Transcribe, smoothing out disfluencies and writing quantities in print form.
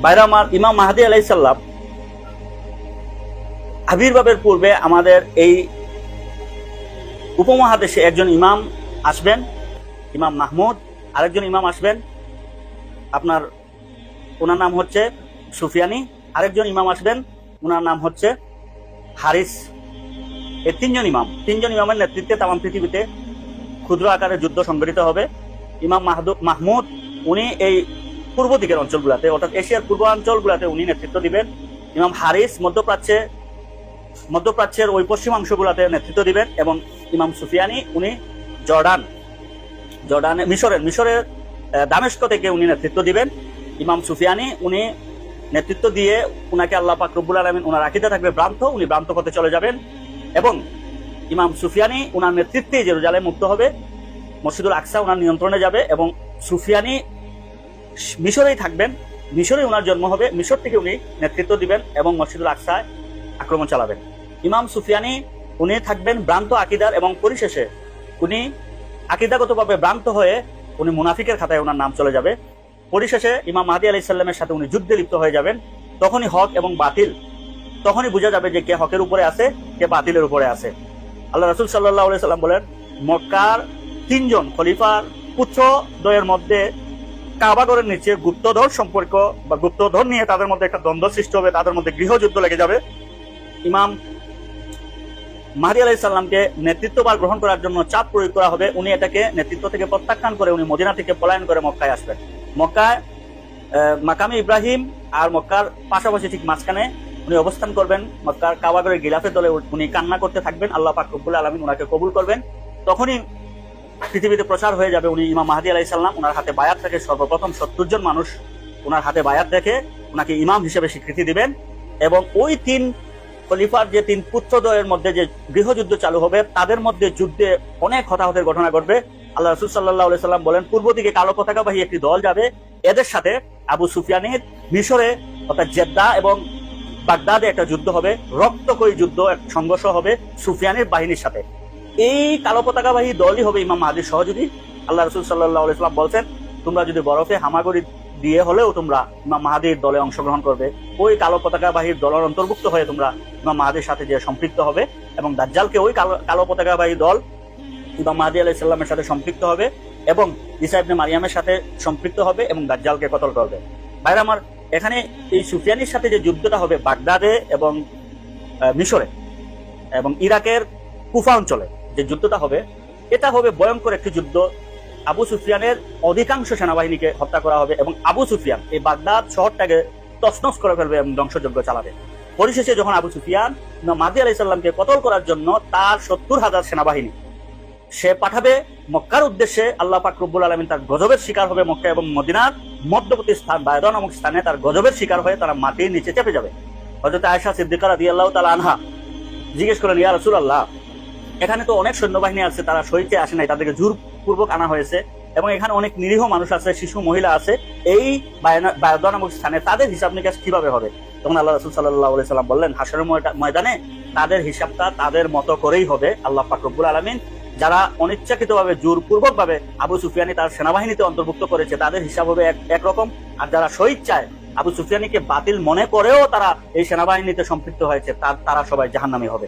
ভাইরা আমার, ইমাম মাহদী আলাইহিস সালাম আবির্ভাবের পূর্বে আমাদের এই উপমহাদেশে একজন ইমাম আসবেন, ইমাম মাহমুদ। আরেকজন ইমাম আসবেন, আপনার ওনার নাম হচ্ছে সুফিয়ানি। আরেকজন ইমাম আসবেন, ওনার নাম হচ্ছে হারিস। এই তিনজন ইমামের নেতৃত্বে তামাম পৃথিবীতে ক্ষুদ্র আকারে যুদ্ধ সংঘটিত হবে। ইমাম মাহমুদ উনি এই পূর্ব দিকের অঞ্চলগুলাতে, অর্থাৎ এশিয়ার পূর্বাঞ্চলগুলাতে উনি নেতৃত্ব দিবেন। ইমাম হারিস মধ্যপ্রাচ্যের ওই পশ্চিমাংশগুলাতে নেতৃত্ব দিবেন, এবং ইমাম সুফিয়ানি উনি মিশরের দামেস্ক থেকে উনি নেতৃত্ব দিবেন। ইমাম সুফিয়ানি উনি নেতৃত্ব দিয়ে উনাকে আল্লাহ পাক রব্বুল আলামিন, উনার আকীদা থাকবে ভ্রান্ত, উনি ভ্রান্ত পথে চলে যাবেন। এবং ইমাম সুফিয়ানি উনার নেতৃত্বে জেরুজালেম মুক্ত হবে, মসজিদুল আকসা উনার নিয়ন্ত্রণে যাবে, এবং সুফিয়ানি মিশরেই থাকবেন, মিশরে উনার জন্ম হবে, মিশর থেকে উনি নেতৃত্ব দিবেন এবং মসজিদুল আকসায় আক্রমণ চালাবেন। ইমাম সুফিয়ানি উনি থাকবেন ভ্রান্ত আকীদার, এবং পরিশেষে উনি আকীদাগতভাবে ভ্রান্ত হয়ে উনি মুনাফিকের খাতায় ওনার নাম চলে যাবে। পরিশেষে ইমাম মাহদী আলাইহিস সালামের সাথে উনি যুদ্ধে লিপ্ত হয়ে যাবেন। তখনই হক এবং বাতিল, তখনই বোঝা যাবে যে কে হকের উপরে আছে, কে বাতিলের উপরে আছে। আল্লাহ রাসূল সাল্লাল্লাহু আলাইহি সাল্লাম বলেন, মক্কার তিনজন খলিফার পুত্রদ্বয়ের মধ্যে কাবাগরের নিচে গুপ্তধর সম্পর্ক বা গুপ্তধর নিয়ে তাদের মধ্যে একটা দ্বন্দ্ব সৃষ্টি হবে, তাদের মধ্যে গৃহযুদ্ধ লেগে যাবে। ইমাম মাহদী আলাইহিস সালামকে নেতৃত্বভার গ্রহণ করার জন্য চাপ প্রয়োগ করা হবে। উনি এটাকে নেতৃত্ব থেকে প্রত্যাখ্যান করে উনি মদিনা থেকে পলায়ন করে মক্কায় আসবেন। মক্কায় মাকামে ইব্রাহিম আর মক্কার পাশাপাশি ঠিক মাঝখানে উনি অবস্থান করবেন। মক্কার কাবাগরের গিলাফের তলে উনি কান্না করতে থাকবেন, আল্লাহ পাক রব্বুল আলামিন উনাকে কবুল করবেন। তখনই পৃথিবীতে প্রচার হয়ে যাবে উনি ইমাম মাহদী আলাইহিস সালাম। ওনার হাতে বায়াত রেখে সর্বপ্রথম 70 জন মানুষ ওনার হাতে বায়াত রেখে ওনাকে ইমাম হিসেবে স্বীকৃতি দিবেন, এবং ওই তিন খলিফার যে তিন পুত্রদ্বয়ের মধ্যে যে গৃহযুদ্ধ চালু হবে, তাদের মধ্যে যুদ্ধে অনেক হতাহতের ঘটনা ঘটবে। আল্লাহ রাসূল সাল্লাল্লাহু আলাইহি সাল্লাম বলেন, পূর্ব দিকে কালো পতাকাবাহী একটি দল যাবে, এদের সাথে আবু সুফিয়ানের মিশরে অর্থাৎ জেদ্দা এবং বাগদাদে একটা যুদ্ধ হবে, রক্তক্ষয়ী যুদ্ধ, এক সংঘর্ষ হবে সুফিয়ানের বাহিনীর সাথে। এই কালো পতাকাবাহী দলই হবে ইমাম মাহদীর সহযোগী। আল্লাহ রাসূল সাল্লাল্লাহু আলাইহি সাল্লাম বলছেন, তোমরা যদি বরফে হামাগুড়ি দিয়ে হলেও তোমরা ইমাম মাহদীর দলে অংশগ্রহণ করবে, ওই কালো পতাকাবাহীর দলের অন্তর্ভুক্ত হয়ে তোমরা ইমাম মাহদীর সাথে যে সম্পৃক্ত হবে, এবং দাজ্জালকে ওই কালো পতাকাবাহী দল ইমাম মাহদী আলাইহিস সালামের সাথে সম্পৃক্ত হবে, এবং ঈসা ইবনে মারিয়ামের সাথে সম্পৃক্ত হবে, এবং দাজ্জালকে কতল করবে। ভাইরা আমার, এখানে এই সুফিয়ানির সাথে যে যুদ্ধটা হবে বাগদাদে এবং মিশরে এবং ইরাকের কুফা অঞ্চলে যে যুদ্ধটা হবে, এটা হবে ভয়ঙ্কর একটি যুদ্ধ। আবু সুফিয়ানের অধিকাংশ সেনাবাহিনীকে হত্যা করা হবে, এবং আবু সুফিয়ান এই বাগদাদ শহরটাকে তছনছ করে ফেলবে এবং ধ্বংসযজ্ঞ চালাবে। পরিশেষে যখন আবু সুফিয়ান মাহদী আলাইহিস সালামকে কতল করার জন্য তার 70,000 সেনাবাহিনী সে পাঠাবে মক্কার উদ্দেশ্যে, আল্লাহ পাক রব্বুল আলামিন তার গজবের শিকার হবে। মক্কা এবং মদিনার মধ্যবর্তী স্থান বায়দা নামক স্থানে তার গজবের শিকার হয়ে তারা মাটির নিচে চেপে যাবে। হযরত আয়েশা সিদ্দিকা রাদিয়াল্লাহু তাআলা আনহা জিজ্ঞেস করেন, ইয়া রাসূলুল্লাহ, এখানে তো অনেক সৈন্যবাহিনী আছে, তারা শহীদে আসে নাই, তাদেরকে জোরপূর্বক আনা হয়েছে, এবং এখানে অনেক নিরীহ মানুষ আছে, শিশু মহিলা আছে, এই বায়দা নামক স্থানে তাদের হিসাব নিকাশ কিভাবে হবে? তখন আল্লাহ রাসূল সাল্লাল্লাহু আলাইহি সাল্লাম বললেন, হাশরের ময়দানে তাদের হিসাবটা তাদের মতো করেই হবে। আল্লাহ পাক রব্বুল আলামিন যারা অনিচ্ছাকৃতভাবে জোরপূর্বক ভাবে আবু সুফিয়ানি তার সেনাবাহিনীতে অন্তর্ভুক্ত করেছে, তাদের হিসাব হবে একরকম, আর যারা শহীদ চায় আবু সুফিয়ানিকে বাতিল মনে করেও তারা এই সেনাবাহিনীতে সম্পৃক্ত হয়েছে, তারা সবাই জাহান্নামী হবে।